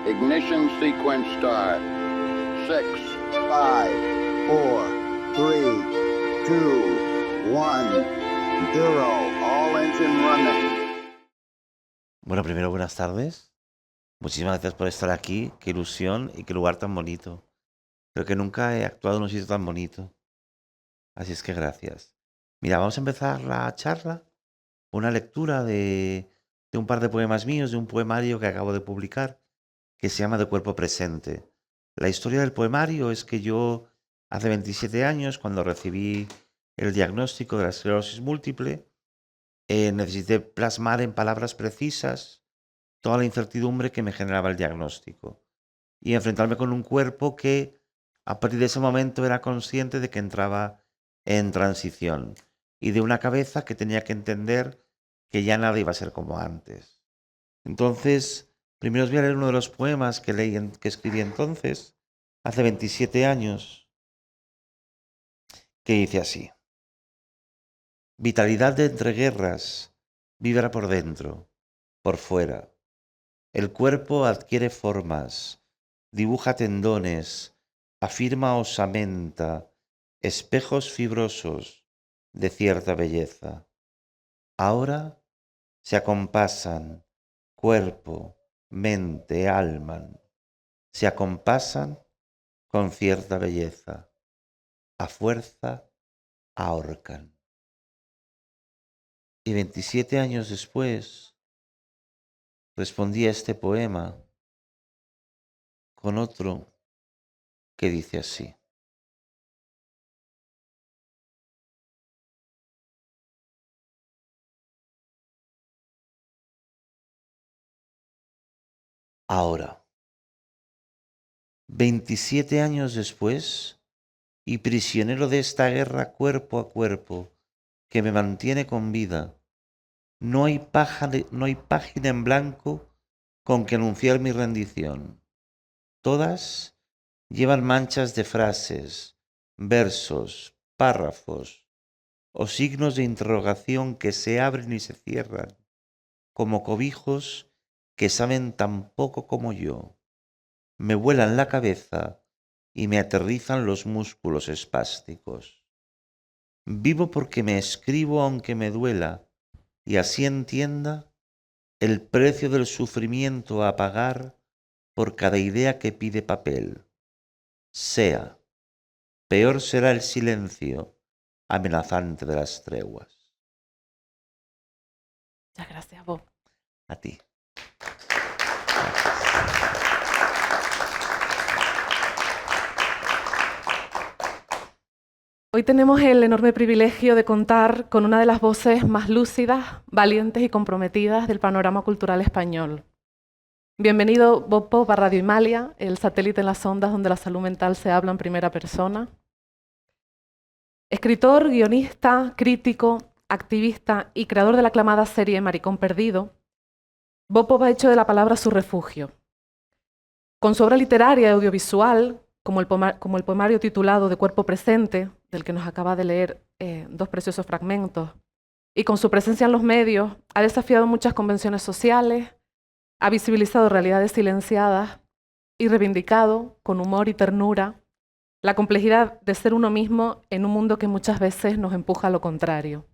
Ignition sequence start. 6, 5, 4, 3, 2, 1, 0. All engine running. Bueno, primero, buenas tardes. Muchísimas gracias por estar aquí. Qué ilusión y qué lugar tan bonito. Creo que nunca he actuado en un sitio tan bonito. Así es que gracias. Mira, vamos a empezar la charla. Una lectura de un par de poemas míos, de un poemario que acabo de publicar, que se llama De cuerpo presente. La historia del poemario es que yo, hace 27 años, cuando recibí el diagnóstico de la esclerosis múltiple, necesité plasmar en palabras precisas toda la incertidumbre que me generaba el diagnóstico y enfrentarme con un cuerpo que a partir de ese momento era consciente de que entraba en transición y de una cabeza que tenía que entender que ya nada iba a ser como antes. Entonces, primero os voy a leer uno de los poemas que que escribí entonces, hace 27 años, que dice así: vitalidad de entreguerras vibra por dentro, por fuera. El cuerpo adquiere formas, dibuja tendones, afirma osamenta, espejos fibrosos de cierta belleza. Ahora se acompasan cuerpo, mente, alma, se acompasan con cierta belleza, a fuerza ahorcan. Y 27 años después respondí a este poema con otro que dice así: ahora, 27 años después, y prisionero de esta guerra cuerpo a cuerpo que me mantiene con vida, no hay página en blanco con que anunciar mi rendición. Todas llevan manchas de frases, versos, párrafos o signos de interrogación que se abren y se cierran, como cobijos que saben tan poco como yo. Me vuelan la cabeza y me aterrizan los músculos espásticos. Vivo porque me escribo aunque me duela y así entienda el precio del sufrimiento a pagar por cada idea que pide papel. Sea, peor será el silencio amenazante de las treguas. Muchas gracias, Bob. A ti. Hoy tenemos el enorme privilegio de contar con una de las voces más lúcidas, valientes y comprometidas del panorama cultural español. Bienvenido, Bob Pop, a Radio Himalaya, el satélite en las ondas donde la salud mental se habla en primera persona. Escritor, guionista, crítico, activista y creador de la aclamada serie Maricón Perdido, Bob Pop ha hecho de la palabra su refugio. Con su obra literaria y audiovisual, como el poemario titulado De cuerpo presente, del que nos acaba de leer dos preciosos fragmentos, y con su presencia en los medios, ha desafiado muchas convenciones sociales, ha visibilizado realidades silenciadas y reivindicado, con humor y ternura, la complejidad de ser uno mismo en un mundo que muchas veces nos empuja a lo contrario.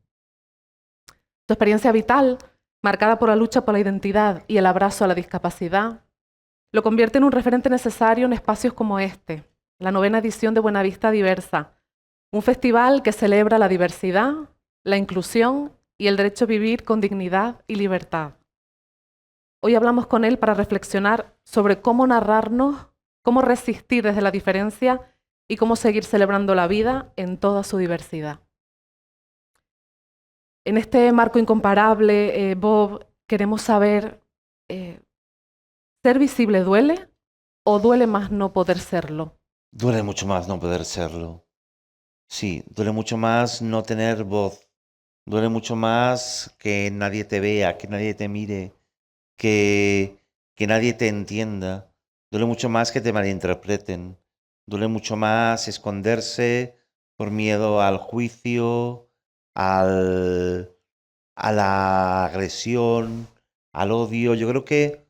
Su experiencia vital, marcada por la lucha por la identidad y el abrazo a la discapacidad, lo convierte en un referente necesario en espacios como este, la 9ª edición de Buenavista Diversa, un festival que celebra la diversidad, la inclusión y el derecho a vivir con dignidad y libertad. Hoy hablamos con él para reflexionar sobre cómo narrarnos, cómo resistir desde la diferencia y cómo seguir celebrando la vida en toda su diversidad. En este marco incomparable, Bob, queremos saber, ¿ser visible duele o duele más no poder serlo? Duele mucho más no poder serlo. Sí, duele mucho más no tener voz. Duele mucho más que nadie te vea, que nadie te mire, que nadie te entienda. Duele mucho más que te malinterpreten. Duele mucho más esconderse por miedo al juicio, a la agresión, al odio. Yo creo que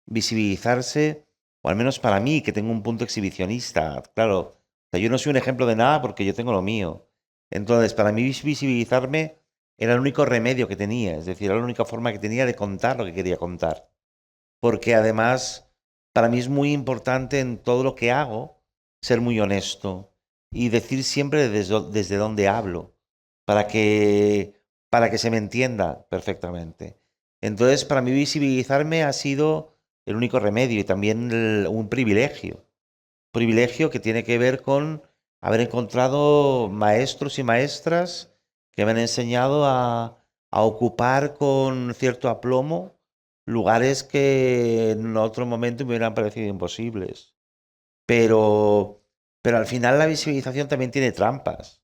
visibilizarse o al menos para mí, que tengo un punto exhibicionista. Claro, o sea, yo no soy un ejemplo de nada porque yo tengo lo mío. Entonces, para mí visibilizarme era el único remedio que tenía, es decir, era la única forma que tenía de contar lo que quería contar. Porque además, para mí es muy importante en todo lo que hago ser muy honesto y decir siempre desde dónde hablo, para que, para que se me entienda perfectamente. Entonces, para mí visibilizarme ha sido el único remedio y también un privilegio. Privilegio que tiene que ver con haber encontrado maestros y maestras que me han enseñado a ocupar con cierto aplomo lugares que en otro momento me hubieran parecido imposibles. Pero, pero al final la visibilización también tiene trampas.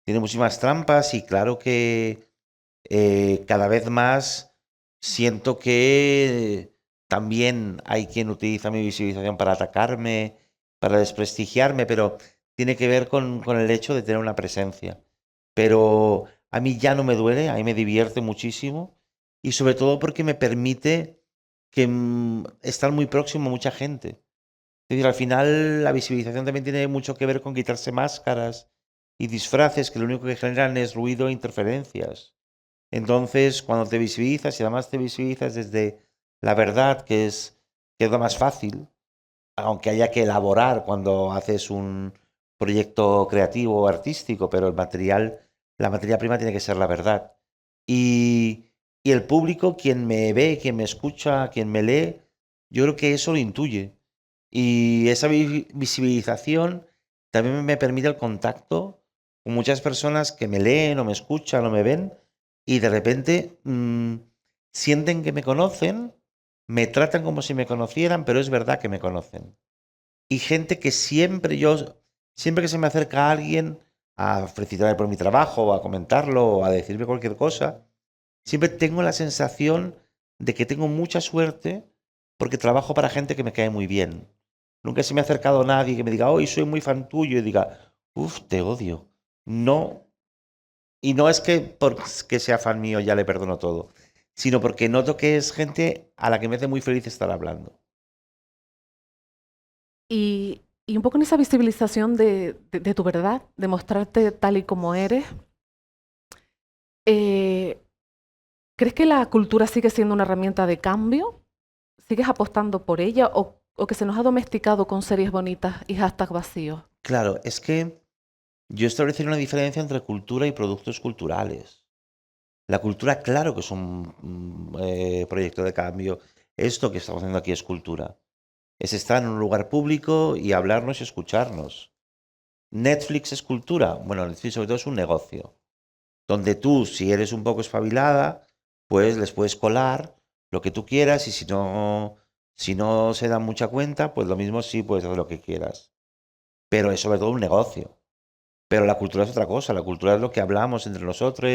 Tiene muchísimas trampas y claro que cada vez más siento que también hay quien utiliza mi visibilización para atacarme, para desprestigiarme, pero tiene que ver con el hecho de tener una presencia. Pero a mí ya no me duele, a mí me divierte muchísimo y sobre todo porque me permite que estar muy próximo a mucha gente. Es decir, al final la visibilización también tiene mucho que ver con quitarse máscaras y disfraces que lo único que generan es ruido e interferencias. Entonces, cuando te visibilizas y además te visibilizas desde la verdad, que es lo más fácil, aunque haya que elaborar cuando haces un proyecto creativo o artístico, pero el material, la materia prima tiene que ser la verdad. Y, y el público, quien me ve, quien me escucha, quien me lee, yo creo que eso lo intuye. Y esa visibilización también me permite el contacto con muchas personas que me leen o me escuchan o me ven y de repente sienten que me conocen, me tratan como si me conocieran, pero es verdad que me conocen. Y gente que siempre que se me acerca a alguien a felicitarme por mi trabajo, o a comentarlo, o a decirme cualquier cosa, siempre tengo la sensación de que tengo mucha suerte porque trabajo para gente que me cae muy bien. Nunca se me ha acercado nadie que me diga, hoy soy muy fan tuyo, y diga, uff, te odio. No, y no es que porque sea fan mío ya le perdono todo, sino porque noto que es gente a la que me hace muy feliz estar hablando. Y un poco en esa visibilización de tu verdad, de mostrarte tal y como eres, eh, ¿crees que la cultura sigue siendo una herramienta de cambio? ¿Sigues apostando por ella o que se nos ha domesticado con series bonitas y hashtags vacíos? Claro, es que yo establecería una diferencia entre cultura y productos culturales. La cultura, claro que es un proyecto de cambio. Esto que estamos haciendo aquí es cultura. Es estar en un lugar público y hablarnos y escucharnos. Netflix es cultura. Bueno, Netflix sobre todo es un negocio. Donde tú, si eres un poco espabilada, pues les puedes colar lo que tú quieras y si no se dan mucha cuenta, pues lo mismo sí puedes hacer lo que quieras. Pero es sobre todo un negocio. Pero la cultura es otra cosa. La cultura es lo que hablamos entre nosotros,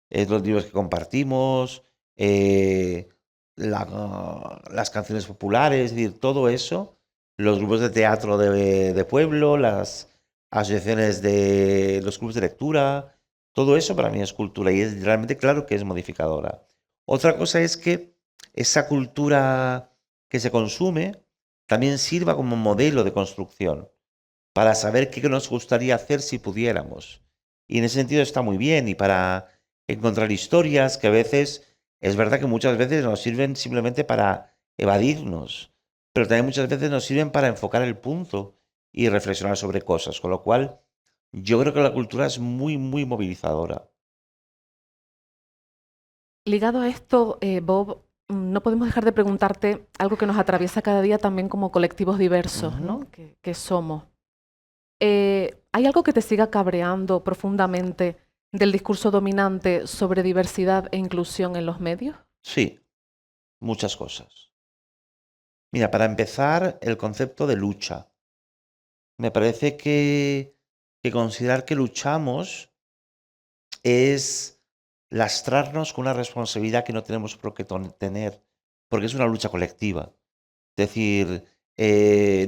es los libros que compartimos, eh, las canciones populares, es decir, todo eso, los grupos de teatro de pueblo, las asociaciones de los clubes de lectura, todo eso para mí es cultura y es realmente claro que es modificadora. Otra cosa es que esa cultura que se consume también sirva como modelo de construcción para saber qué nos gustaría hacer si pudiéramos. Y en ese sentido está muy bien y para encontrar historias que a veces, es verdad que muchas veces nos sirven simplemente para evadirnos, pero también muchas veces nos sirven para enfocar el punto y reflexionar sobre cosas, con lo cual yo creo que la cultura es muy, muy movilizadora. Ligado a esto, Bob, no podemos dejar de preguntarte algo que nos atraviesa cada día también como colectivos diversos, ¿no? Ujú. Que somos. ¿Hay algo que te siga cabreando profundamente del discurso dominante sobre diversidad e inclusión en los medios? Sí, muchas cosas. Mira, para empezar, el concepto de lucha. Me parece que considerar que luchamos es lastrarnos con una responsabilidad que no tenemos por qué tener, porque es una lucha colectiva. Es decir,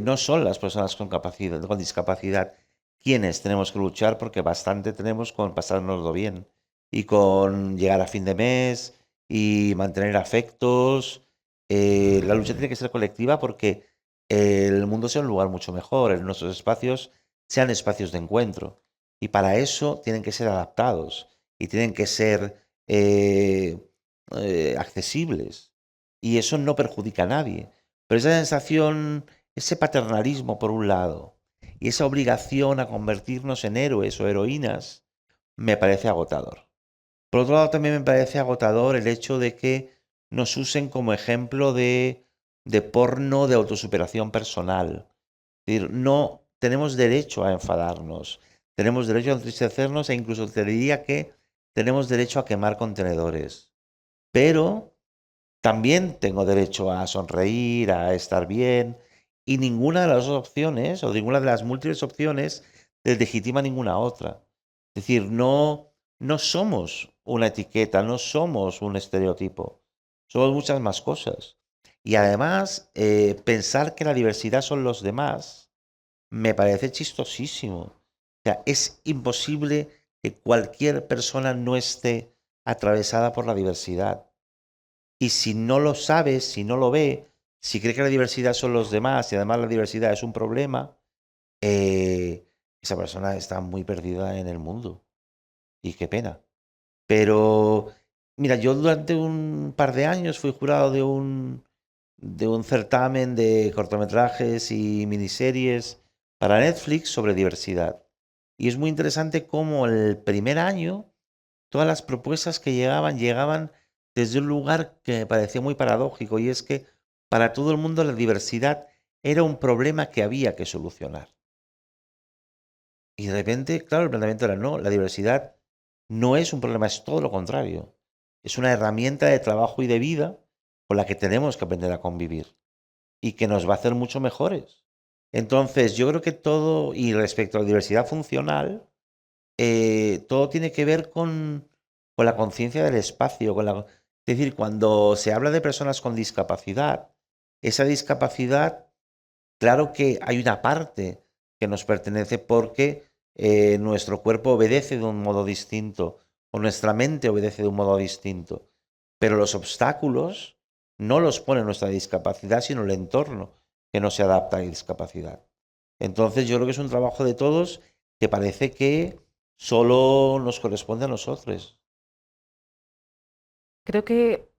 no son las personas con discapacidad quienes tenemos que luchar, porque bastante tenemos con pasárnoslo bien y con llegar a fin de mes y mantener afectos. La lucha tiene que ser colectiva porque el mundo sea un lugar mucho mejor, nuestros espacios sean espacios de encuentro. Y para eso tienen que ser adaptados y tienen que ser accesibles. Y eso no perjudica a nadie. Pero esa sensación, ese paternalismo por un lado y esa obligación a convertirnos en héroes o heroínas, me parece agotador. Por otro lado, también me parece agotador el hecho de que nos usen como ejemplo de porno de autosuperación personal. Es decir, no tenemos derecho a enfadarnos, tenemos derecho a entristecernos e incluso te diría que tenemos derecho a quemar contenedores. Pero también tengo derecho a sonreír, a estar bien, y ninguna de las dos opciones, o ninguna de las múltiples opciones, deslegitima ninguna otra. Es decir, no somos una etiqueta, no somos un estereotipo, somos muchas más cosas. Y además, pensar que la diversidad son los demás me parece chistosísimo. O sea, es imposible que cualquier persona no esté atravesada por la diversidad. Y si no lo sabe, si no lo ve, si cree que la diversidad son los demás y además la diversidad es un problema, esa persona está muy perdida en el mundo. Y qué pena. Pero, mira, yo durante un par de años fui jurado de un certamen de cortometrajes y miniseries para Netflix sobre diversidad. Y es muy interesante cómo el primer año todas las propuestas que llegaban desde un lugar que me parecía muy paradójico, y es que para todo el mundo la diversidad era un problema que había que solucionar. Y de repente, claro, el planteamiento era no, la diversidad no es un problema, es todo lo contrario. Es una herramienta de trabajo y de vida con la que tenemos que aprender a convivir y que nos va a hacer mucho mejores. Entonces, yo creo que todo, y respecto a la diversidad funcional, todo tiene que ver con la conciencia del espacio. Es decir, cuando se habla de personas con discapacidad, esa discapacidad, claro que hay una parte que nos pertenece porque nuestro cuerpo obedece de un modo distinto o nuestra mente obedece de un modo distinto. Pero los obstáculos no los pone nuestra discapacidad, sino el entorno que no se adapta a la discapacidad. Entonces yo creo que es un trabajo de todos que parece que solo nos corresponde a nosotros. Creo que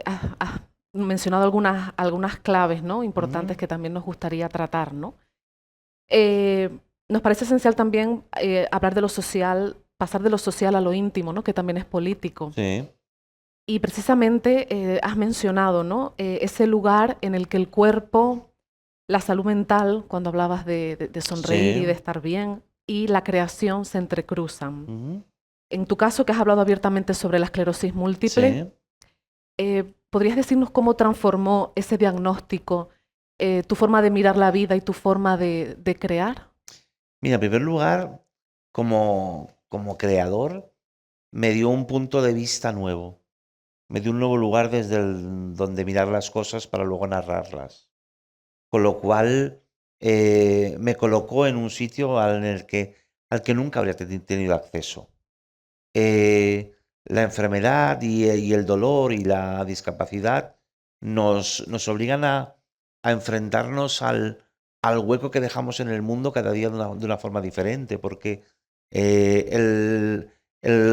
has mencionado algunas claves, ¿no? Importantes Ujú. que también nos gustaría tratar, ¿no? Nos parece esencial también hablar de lo social, pasar de lo social a lo íntimo, ¿no? Que también es político. Sí, Y precisamente has mencionado, ¿no? Ese lugar en el que el cuerpo, la salud mental, cuando hablabas de sonreír y sí. de estar bien, y la creación se entrecruzan. Ujú. En tu caso, que has hablado abiertamente sobre la esclerosis múltiple, Sí. ¿podrías decirnos cómo transformó ese diagnóstico tu forma de mirar la vida y tu forma de crear? Mira, en primer lugar, como creador, me dio un punto de vista nuevo. Me dio un nuevo lugar desde donde mirar las cosas para luego narrarlas. Con lo cual, me colocó en un sitio al que nunca habría tenido acceso. La enfermedad y el dolor y la discapacidad nos obligan a enfrentarnos al hueco que dejamos en el mundo cada día de una forma diferente, porque el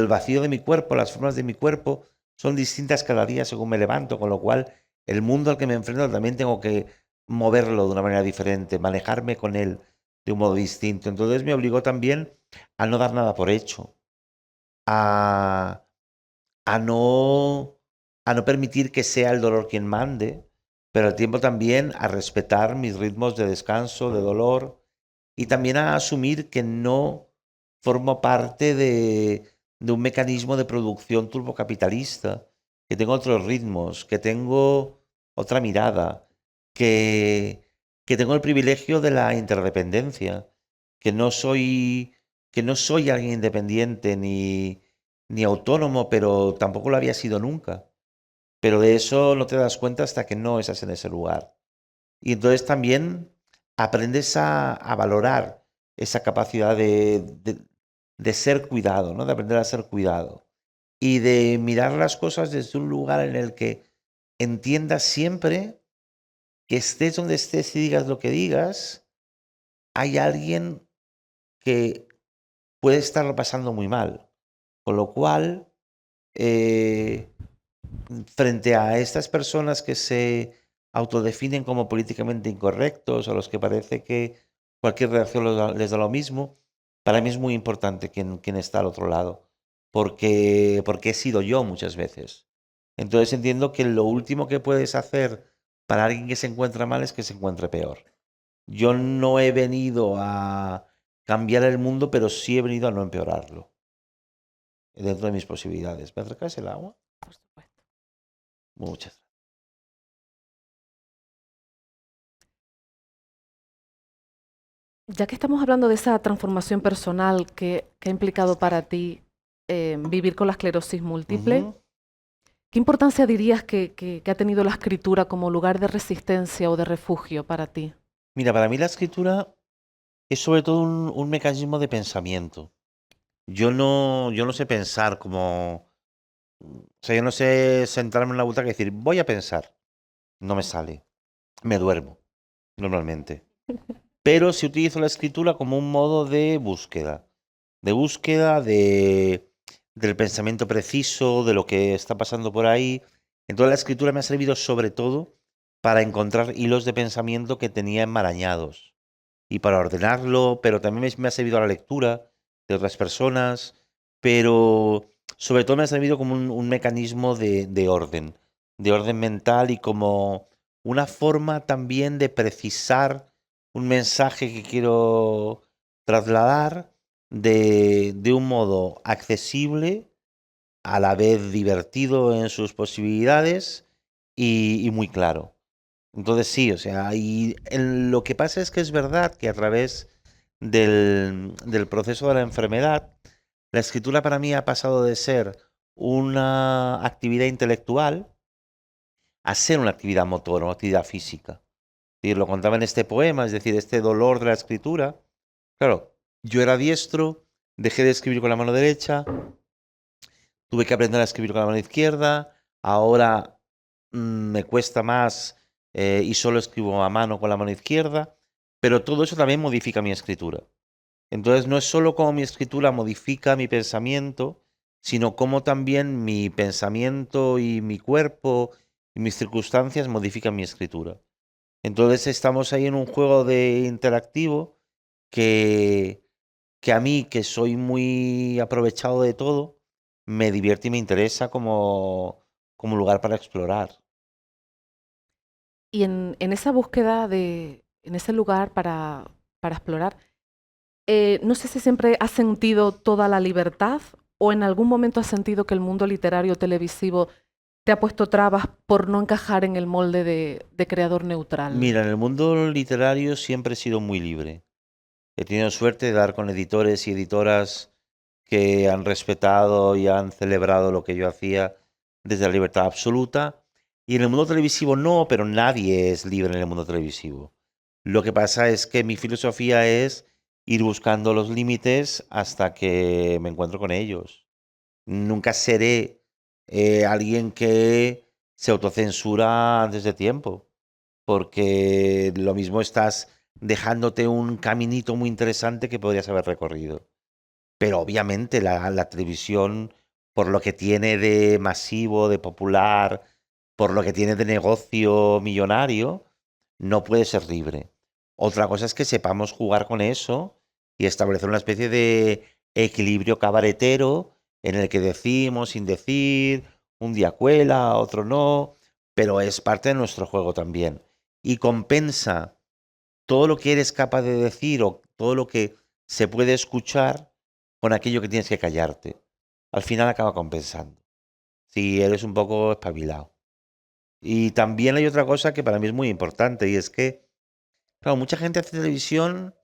vacío de mi cuerpo, las formas de mi cuerpo son distintas cada día según me levanto, con lo cual el mundo al que me enfrento también tengo que moverlo de una manera diferente, manejarme con él de un modo distinto. Entonces me obligó también a no dar nada por hecho, a, a no, a no permitir que sea el dolor quien mande, pero al tiempo también a respetar mis ritmos de descanso, de dolor, y también a asumir que no formo parte de un mecanismo de producción turbocapitalista, que tengo otros ritmos, que tengo otra mirada, que, que tengo el privilegio de la interdependencia, que no soy, que no soy alguien independiente ni autónomo, pero tampoco lo había sido nunca. Pero de eso no te das cuenta hasta que no estás en ese lugar. Y entonces también aprendes a valorar esa capacidad de ser cuidado, ¿no? De aprender a ser cuidado. Y de mirar las cosas desde un lugar en el que entiendas siempre que estés donde estés y digas lo que digas, hay alguien que puede estarlo pasando muy mal. Con lo cual, eh, frente a estas personas que se autodefinen como políticamente incorrectos, a los que parece que cualquier reacción les da lo mismo, para mí es muy importante quién está al otro lado, porque he sido yo muchas veces. Entonces entiendo que lo último que puedes hacer para alguien que se encuentra mal es que se encuentre peor. Yo no he venido a cambiar el mundo, pero sí he venido a no empeorarlo, dentro de mis posibilidades. ¿Me acercas el agua? Por supuesto. Muchas gracias. Ya que estamos hablando de esa transformación personal que ha implicado para ti vivir con la esclerosis múltiple, Ujú. ¿qué importancia dirías que ha tenido la escritura como lugar de resistencia o de refugio para ti? Mira, para mí la escritura es sobre todo un mecanismo de pensamiento. Yo no sé pensar como... O sea, yo no sé sentarme en la butaca y decir, voy a pensar. No me sale. Me duermo, normalmente. Pero sí utilizo la escritura como un modo de búsqueda. De búsqueda del pensamiento preciso, de lo que está pasando por ahí. Entonces la escritura me ha servido sobre todo para encontrar hilos de pensamiento que tenía enmarañados y para ordenarlo, pero también me ha servido a la lectura de otras personas, pero sobre todo me ha servido como un mecanismo de orden mental y como una forma también de precisar un mensaje que quiero trasladar de un modo accesible, a la vez divertido en sus posibilidades y muy claro. Entonces sí, o sea, lo que pasa es que es verdad que a través del proceso de la enfermedad, la escritura para mí ha pasado de ser una actividad intelectual a ser una actividad motora, una actividad física. Y lo contaba en este poema, es decir, este dolor de la escritura. Claro, yo era diestro, dejé de escribir con la mano derecha, tuve que aprender a escribir con la mano izquierda, ahora me cuesta más y solo escribo a mano con la mano izquierda, pero todo eso también modifica mi escritura. Entonces no es solo cómo mi escritura modifica mi pensamiento, sino cómo también mi pensamiento y mi cuerpo y mis circunstancias modifican mi escritura. Entonces estamos ahí en un juego de interactivo que, que a mí, que soy muy aprovechado de todo, me divierte y me interesa como lugar para explorar. Y en esa búsqueda en ese lugar para explorar, no sé si siempre has sentido toda la libertad o en algún momento has sentido que el mundo literario televisivo te ha puesto trabas por no encajar en el molde de creador neutral. Mira, en el mundo literario siempre he sido muy libre. He tenido suerte de dar con editores y editoras que han respetado y han celebrado lo que yo hacía desde la libertad absoluta. Y en el mundo televisivo no, pero nadie es libre en el mundo televisivo. Lo que pasa es que mi filosofía es ir buscando los límites hasta que me encuentro con ellos. Nunca seré alguien que se autocensura antes de tiempo, porque lo mismo estás dejándote un caminito muy interesante que podrías haber recorrido. Pero obviamente la televisión, por lo que tiene de masivo, de popular, por lo que tiene de negocio millonario, no puede ser libre. Otra cosa es que sepamos jugar con eso y establecer una especie de equilibrio cabaretero en el que decimos sin decir, un día cuela, otro no, pero es parte de nuestro juego también. Y compensa todo lo que eres capaz de decir o todo lo que se puede escuchar con aquello que tienes que callarte. Al final acaba compensando. Si eres un poco espabilado. Y también hay otra cosa que para mí es muy importante y es que, claro, mucha gente hace televisión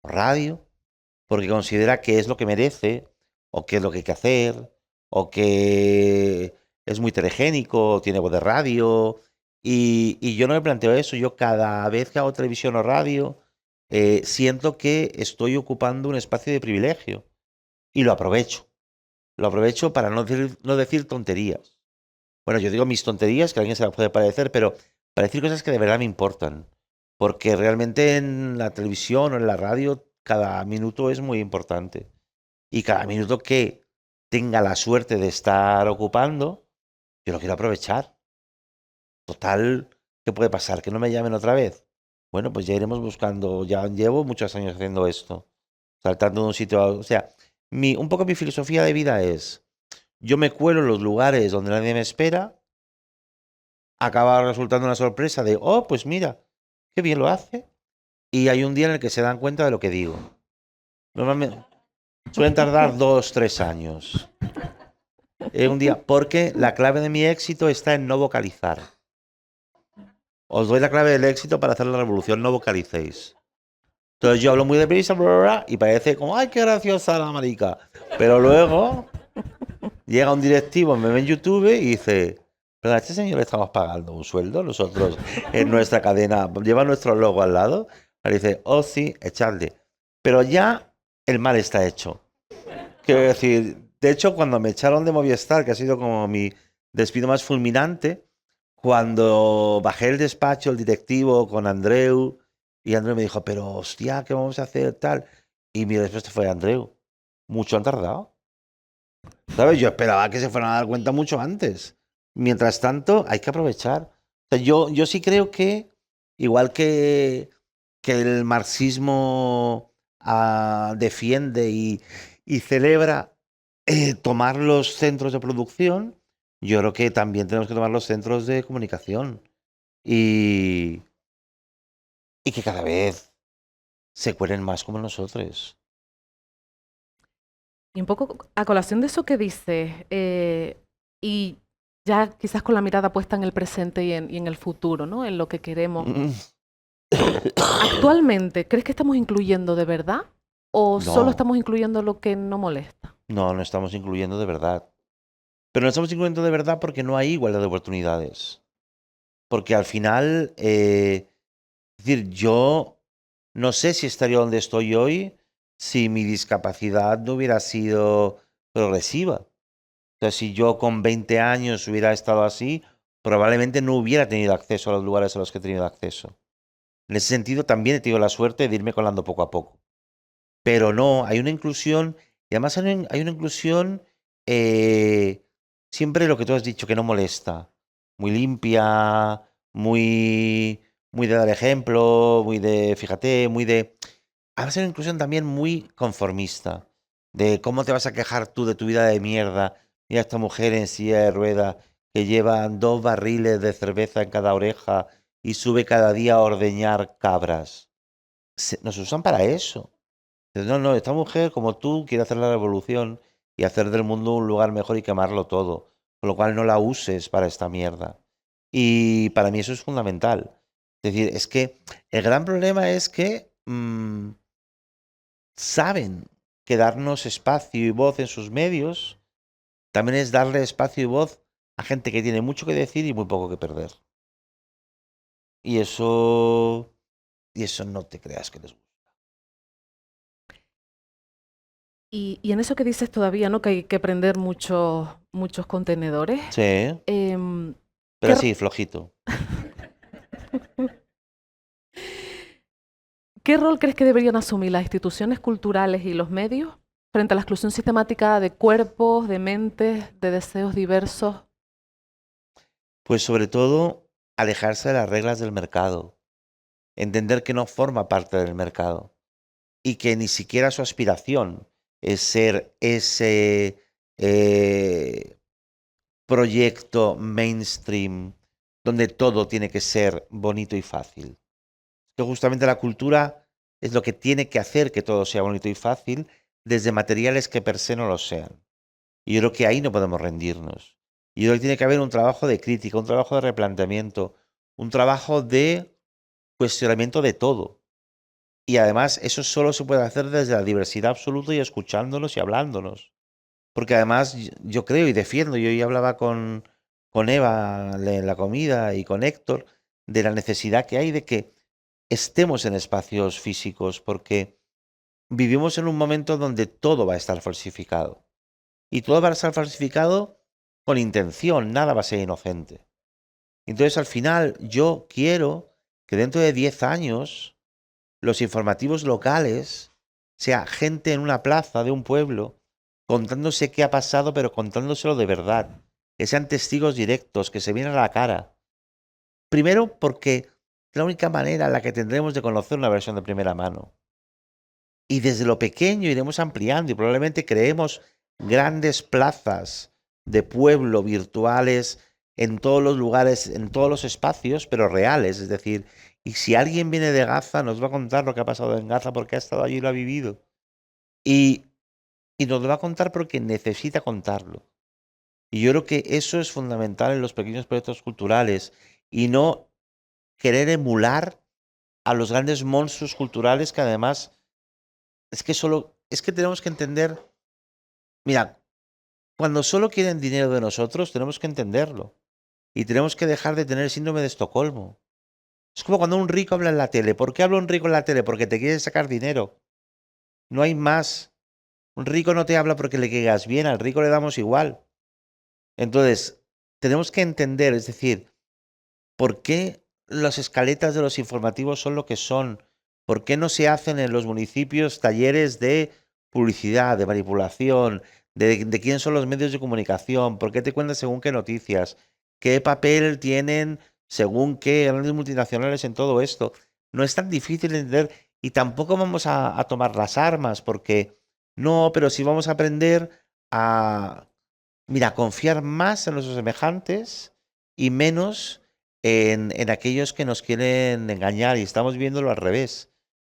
o radio porque considera que es lo que merece o que es lo que hay que hacer o que es muy telegénico, tiene voz de radio. Y yo no me planteo eso. Yo cada vez que hago televisión o radio siento que estoy ocupando un espacio de privilegio y lo aprovecho. Lo aprovecho para no decir tonterías. Bueno, yo digo mis tonterías, que a alguien se las puede parecer, pero para decir cosas que de verdad me importan. Porque realmente en la televisión o en la radio cada minuto es muy importante. Y cada minuto que tenga la suerte de estar ocupando, yo lo quiero aprovechar. Total, ¿qué puede pasar? ¿Que no me llamen otra vez? Bueno, pues ya iremos buscando. Ya llevo muchos años haciendo esto. Saltando de un sitio a otro. O sea, un poco mi filosofía de vida es, yo me cuelo en los lugares donde nadie me espera, acaba resultando una sorpresa de, oh, pues mira, qué bien lo hace. Y hay un día en el que se dan cuenta de lo que digo. Normalmente suelen tardar 2, 3 años. Un día, porque la clave de mi éxito está en no vocalizar. Os doy la clave del éxito para hacer la revolución, no vocalicéis. Entonces yo hablo muy deprisa, bla, bla, bla, y parece como, ay, qué graciosa la marica. Pero luego llega un directivo, me ve en YouTube y dice, pero a este señor le estamos pagando un sueldo, nosotros en nuestra cadena, lleva nuestro logo al lado, y dice, oh sí, echadle. Pero ya el mal está hecho. Quiero decir, de hecho, cuando me echaron de Movistar, que ha sido como mi despido más fulminante, cuando bajé el despacho, el directivo con Andreu, y Andreu me dijo, pero hostia, ¿qué vamos a hacer tal? Y mi respuesta fue, Andreu, mucho han tardado. ¿Sabes? Yo esperaba que se fueran a dar cuenta mucho antes. Mientras tanto, hay que aprovechar. O sea, yo sí creo que, igual que el marxismo defiende y celebra tomar los centros de producción, yo creo que también tenemos que tomar los centros de comunicación y, y que cada vez se cuelen más como nosotros. Y un poco a colación de eso que dices, y ya quizás con la mirada puesta en el presente y en el futuro, ¿no? En lo que queremos. Actualmente, ¿crees que estamos incluyendo de verdad? ¿O solo No, estamos incluyendo lo que no molesta? no estamos incluyendo de verdad. Pero no estamos incluyendo de verdad porque no hay igualdad de oportunidades. Porque al final, es decir, yo no sé si estaría donde estoy hoy si mi discapacidad no hubiera sido progresiva. O sea, si yo con 20 años hubiera estado así, probablemente no hubiera tenido acceso a los lugares a los que he tenido acceso. En ese sentido, también he tenido la suerte de irme colando poco a poco. Pero no, hay una inclusión, y además hay una inclusión, eh, siempre lo que tú has dicho, que no molesta. Muy limpia, muy de dar ejemplo, muy de, fíjate, muy de... Además hay una inclusión también muy conformista, de cómo te vas a quejar tú de tu vida de mierda. Mira esta mujer en silla de ruedas que lleva 2 barriles de cerveza en cada oreja y sube cada día a ordeñar cabras. Nos usan para eso. No, no, esta mujer como tú quiere hacer la revolución y hacer del mundo un lugar mejor y quemarlo todo. Con lo cual no la uses para esta mierda. Y para mí eso es fundamental. Es decir, es que el gran problema es que saben que darnos espacio y voz en sus medios también es darle espacio y voz a gente que tiene mucho que decir y muy poco que perder. Y eso no te creas que les gusta. Y en eso que dices todavía, ¿no? Que hay que prender muchos contenedores. Sí, Em, pero ¿qué, sí, flojito. ¿Qué rol crees que deberían asumir las instituciones culturales y los medios frente a la exclusión sistemática de cuerpos, de mentes, de deseos diversos? Pues sobre todo, alejarse de las reglas del mercado. Entender que no forma parte del mercado. Y que ni siquiera su aspiración es ser ese proyecto mainstream donde todo tiene que ser bonito y fácil. Que justamente la cultura es lo que tiene que hacer que todo sea bonito y fácil desde materiales que per se no lo sean. Y yo creo que ahí no podemos rendirnos. Y yo creo que tiene que haber un trabajo de crítica, un trabajo de replanteamiento, un trabajo de cuestionamiento de todo. Y además eso solo se puede hacer desde la diversidad absoluta y escuchándonos y hablándonos. Porque además yo creo y defiendo, yo ya hablaba con Eva en la comida y con Héctor, de la necesidad que hay de que estemos en espacios físicos, porque vivimos en un momento donde todo va a estar falsificado. Y todo va a estar falsificado con intención, nada va a ser inocente. Entonces, al final, yo quiero que dentro de 10 años los informativos locales sea gente en una plaza de un pueblo contándose qué ha pasado, pero contándoselo de verdad. Que sean testigos directos, que se vienen a la cara. Primero, porque es la única manera en la que tendremos de conocer una versión de primera mano. Y desde lo pequeño iremos ampliando y probablemente creemos grandes plazas de pueblo virtuales en todos los lugares, en todos los espacios, pero reales. Es decir, y si alguien viene de Gaza, nos va a contar lo que ha pasado en Gaza porque ha estado allí y lo ha vivido. Y, y nos lo va a contar porque necesita contarlo. Y yo creo que eso es fundamental en los pequeños proyectos culturales y no querer emular a los grandes monstruos culturales que además es que tenemos que entender, mira, cuando solo quieren dinero de nosotros, tenemos que entenderlo. Y tenemos que dejar de tener el síndrome de Estocolmo. Es como cuando un rico habla en la tele. ¿Por qué habla un rico en la tele? Porque te quiere sacar dinero. No hay más. Un rico no te habla porque le caigas bien, al rico le damos igual. Entonces, tenemos que entender, es decir, ¿por qué las escaletas de los informativos son lo que son? ¿Por qué no se hacen en los municipios talleres de publicidad, de manipulación, de quién son los medios de comunicación? ¿Por qué te cuentan según qué noticias? ¿Qué papel tienen según qué grandes multinacionales en todo esto? No es tan difícil de entender y tampoco vamos a tomar las armas porque no, pero sí vamos a aprender a, mira, confiar más en nuestros semejantes y menos en aquellos que nos quieren engañar y estamos viéndolo al revés.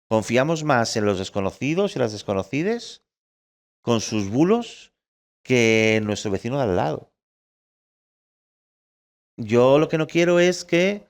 Confiamos más en los desconocidos y las desconocidas con sus bulos que en nuestro vecino de al lado. Yo lo que no quiero es que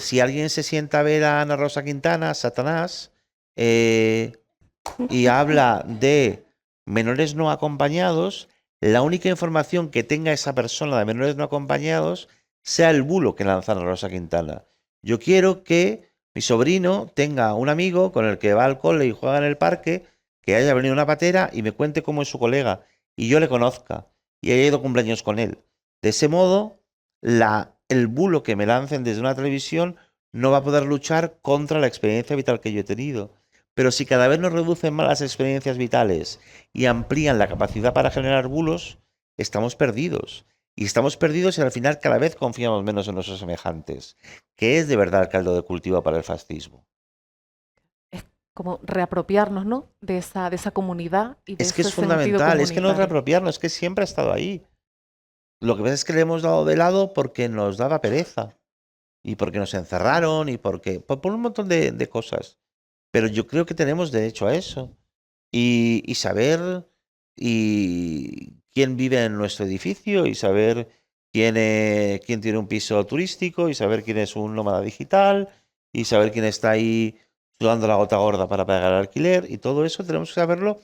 si alguien se sienta a ver a Ana Rosa Quintana, Satanás, y habla de menores no acompañados, la única información que tenga esa persona de menores no acompañados sea el bulo que lanza Ana Rosa Quintana. Yo quiero que mi sobrino tenga un amigo con el que va al cole y juega en el parque, que haya venido una patera y me cuente cómo es su colega y yo le conozca y haya ido a cumpleaños con él. De ese modo, el bulo que me lancen desde una televisión no va a poder luchar contra la experiencia vital que yo he tenido. Pero si cada vez nos reducen más las experiencias vitales y amplían la capacidad para generar bulos, estamos perdidos. Y estamos perdidos y al final cada vez confiamos menos en nuestros semejantes, que es de verdad el caldo de cultivo para el fascismo. Es como reapropiarnos, ¿no? De esa comunidad y de Es que ese es sentido fundamental, es que no es comunitario. reapropiarnos, es que siempre ha estado ahí. Lo que pasa es que le hemos dado de lado porque nos daba pereza y porque nos encerraron y porque por un montón de cosas. Pero yo creo que tenemos derecho a eso. Y saber quién vive en nuestro edificio y saber quién tiene un piso turístico y saber quién es un nómada digital y saber quién está ahí sudando la gota gorda para pagar el alquiler y todo eso tenemos que saberlo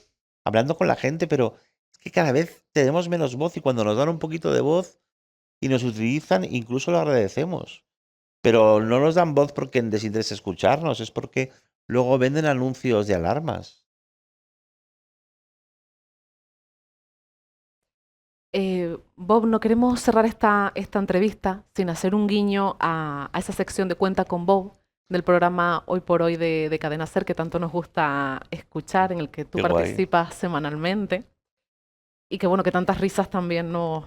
hablando con la gente, pero es que cada vez tenemos menos voz y cuando nos dan un poquito de voz y nos utilizan, incluso lo agradecemos. Pero no nos dan voz porque les interesa escucharnos, es porque luego venden anuncios de alarmas. Bob, no queremos cerrar esta entrevista sin hacer un guiño a esa sección de Cuenta con Bob del programa Hoy por Hoy de Cadena Ser que tanto nos gusta escuchar, en el que tú Qué guay. participas semanalmente y que bueno, que tantas risas también nos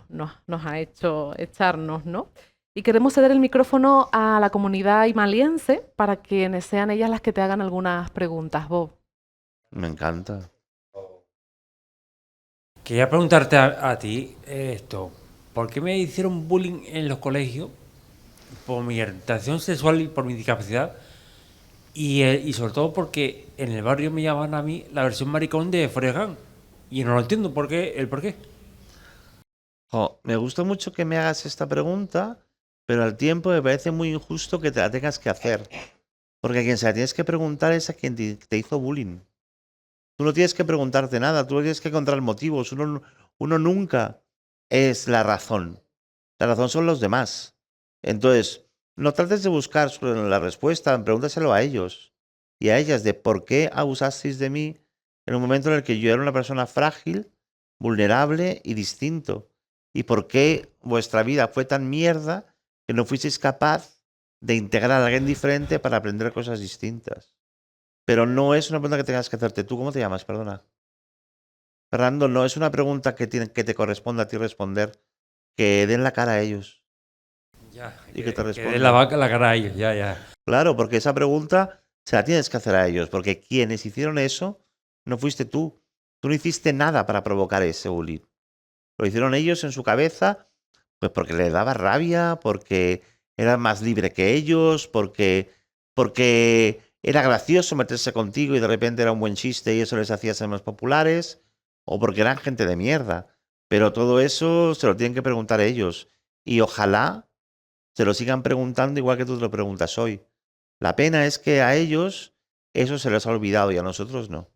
ha hecho echarnos, ¿no? Y queremos ceder el micrófono a la comunidad imaliense para que sean ellas las que te hagan algunas preguntas, Bob. Me encanta. Quería preguntarte a ti esto, ¿por qué me hicieron bullying en los colegios por mi orientación sexual y por mi discapacidad? Y sobre todo porque en el barrio me llaman a mí la versión maricón de Forrest Gump. Y no lo entiendo el por qué. Jo, me gusta mucho que me hagas esta pregunta, pero al tiempo me parece muy injusto que te la tengas que hacer. Porque a quien se la tienes que preguntar es a quien te hizo bullying. Tú no tienes que preguntarte nada, tú no tienes que encontrar motivos. Uno nunca es la razón. La razón son los demás. Entonces, no trates de buscar la respuesta, pregúntaselo a ellos y a ellas de por qué abusasteis de mí en un momento en el que yo era una persona frágil, vulnerable y distinto. Y por qué vuestra vida fue tan mierda que no fuisteis capaz de integrar a alguien diferente para aprender cosas distintas. Pero no es una pregunta que tengas que hacerte tú. ¿Cómo te llamas? Perdona. Fernando, no es una pregunta que te corresponda a ti responder. Que den la cara a ellos. Ya, Y que te que respondan. den la cara a ellos, ya, ya. Claro, porque esa pregunta se la tienes que hacer a ellos. Porque quienes hicieron eso no fuiste tú. Tú no hiciste nada para provocar ese bullying. Lo hicieron ellos en su cabeza, pues porque les daba rabia, porque era más libre que ellos, porque era gracioso meterse contigo y de repente era un buen chiste y eso les hacía ser más populares, o porque eran gente de mierda. Pero todo eso se lo tienen que preguntar ellos. Y ojalá se lo sigan preguntando igual que tú te lo preguntas hoy. La pena es que a ellos eso se les ha olvidado y a nosotros no.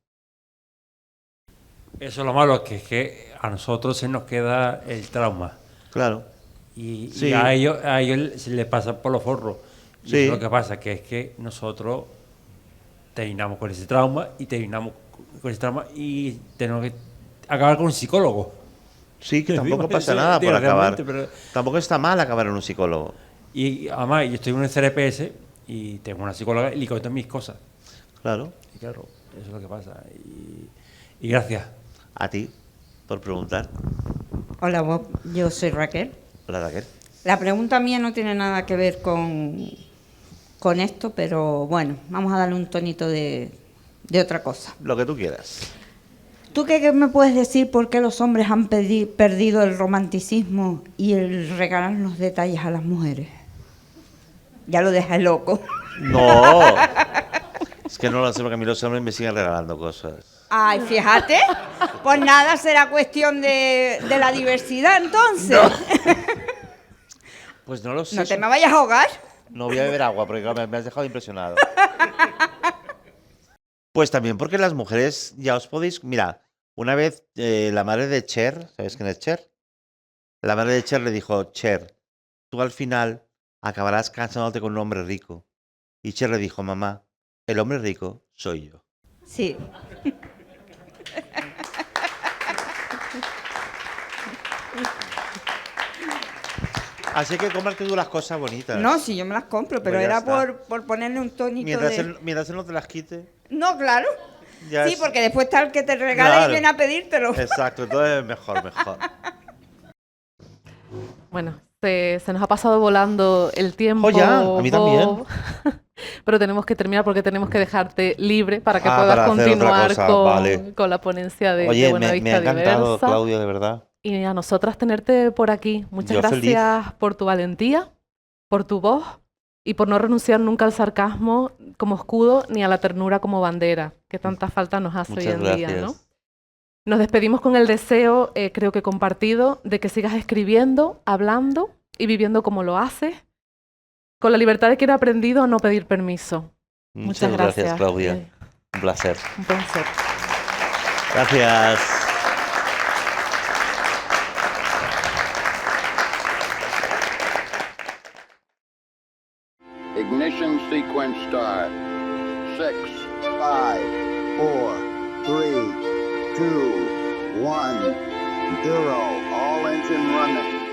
Eso es lo malo, que es que a nosotros se nos queda el trauma. Claro. Y Sí. a ellos se les pasa por los forros. Y Sí. eso es lo que pasa, que es que nosotros terminamos con ese trauma y tenemos que acabar con un psicólogo. Sí, que tampoco pasa Eso, nada por acabar. desgraciadamente, pero- Tampoco está mal acabar en un psicólogo. Y además, yo estoy en un CRPS y tengo una psicóloga y le cuento mis cosas. Claro. Y claro, eso es lo que pasa. Y gracias. A ti, por preguntar. Hola, Bob. Yo soy Raquel. Hola, Raquel. La pregunta mía no tiene nada que ver con esto, pero bueno, vamos a darle un tonito de otra cosa. Lo que tú quieras. ¿Tú qué me puedes decir por qué los hombres han perdido el romanticismo y el regalar los detalles a las mujeres? Ya lo dejas loco. No. Es que no lo sé porque a mí los hombres me siguen regalando cosas. Ay, fíjate. Pues nada, será cuestión de la diversidad entonces. Pues no lo sé. No te me vayas a ahogar. No voy a beber agua porque claro, me has dejado impresionado. Pues también porque las mujeres ya os podéis... Mira, una vez la madre de Cher, ¿sabes quién es Cher? La madre de Cher le dijo, Cher, tú al final acabarás casándote con un hombre rico. Y Cher le dijo, mamá, el hombre rico soy yo. Sí. Así que cómprate tú las cosas bonitas. No, sí, yo me las compro, pero Pues ya era está. por ponerle un tonito Mientras, de... mientras él no te las quite. No, claro. Ya Sí, es- porque después está el que te regala Claro. y viene a pedírtelo. Exacto, entonces mejor. Bueno, se nos ha pasado volando el tiempo. Oh, ya, a mí también. Bob. Pero tenemos que terminar porque tenemos que dejarte libre para que Ah, puedas para hacer otra continuar cosa, con, vale. con la ponencia de Oye, Buena me Vista ha encantado, Diversa. Claudio, de verdad. Y a nosotras tenerte por aquí. Muchas Yo feliz. gracias por tu valentía, por tu voz y por no renunciar nunca al sarcasmo como escudo ni a la ternura como bandera, que tanta falta nos hace Muchas hoy en día, gracias. ¿no? Nos despedimos con el deseo, creo que compartido, de que sigas escribiendo, hablando y viviendo como lo haces, con la libertad de quien ha aprendido a no pedir permiso. Muchas gracias, Claudia. Un placer. Un placer. Gracias. Ignition sequence start. 6, 5, 4, 3, 2, 1, 0. All engine running.